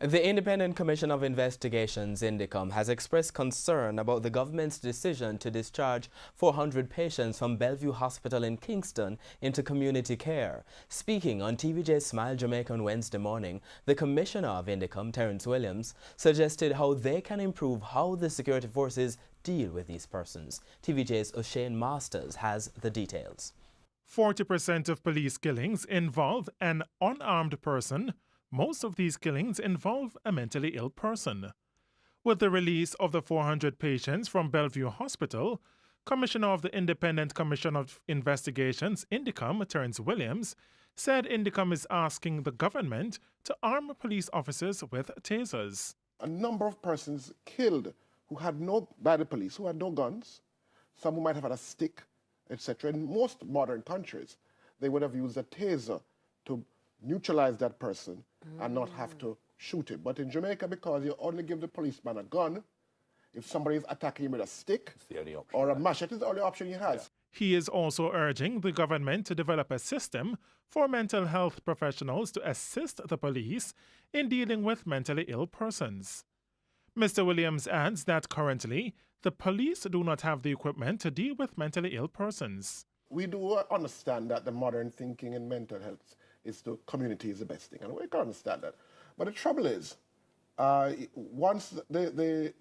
The Independent Commission of Investigations, INDECOM, has expressed concern about the government's decision to discharge 400 patients from Bellevue Hospital in Kingston into community care. Speaking on TVJ's Smile Jamaica on Wednesday morning, the Commissioner of INDECOM, Terence Williams, suggested how they can improve how the security forces deal with these persons. TVJ's O'Shane Masters has the details. 40% of police killings involve an unarmed person. Most of these killings involve a mentally ill person. With the release of the 400 patients from Bellevue Hospital, Commissioner of the Independent Commission of Investigations, INDECOM, Terence Williams, said INDECOM is asking the government to arm police officers with tasers. A number of persons killed by the police who had no guns, some who might have had a stick, etc. In most modern countries, they would have used a taser to neutralize that person and not have to shoot him. But in Jamaica, because you only give the policeman a gun, if somebody is attacking him with a stick or a machete, it's the only option he has. Yeah. He is also urging the government to develop a system for mental health professionals to assist the police in dealing with mentally ill persons. Mr. Williams adds that currently, the police do not have the equipment to deal with mentally ill persons. We do understand that the modern thinking in mental health is the community is the best thing, and we can understand that. But the trouble is, once the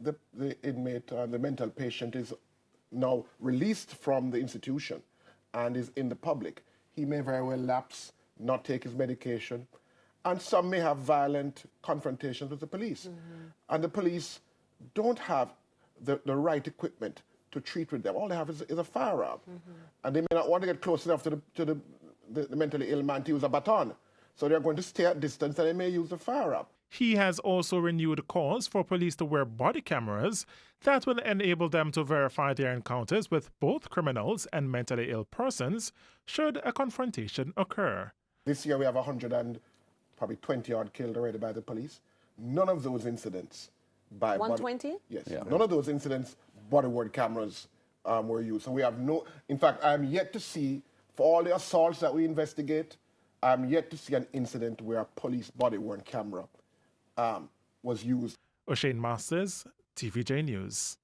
inmate, the mental patient is now released from the institution and is in the public, he may very well lapse, not take his medication, and some may have violent confrontations with the police. And the police don't have the right equipment to treat with them. All they have is a firearm. And they may not want to get close enough to the mentally ill man to use a baton. So they're going to stay at distance and they may use the firearm. He has also renewed calls for police to wear body cameras that will enable them to verify their encounters with both criminals and mentally ill persons should a confrontation occur. This year we have 120 odd killed already by the police. None of those incidents by 120? Yes. Yeah. None of those incidents body-worn cameras were used. So we have no, in fact, I'm yet to see, for all the assaults that we investigate, I'm yet to see an incident where a police body-worn camera was used. O'Shane Masters, TVJ News.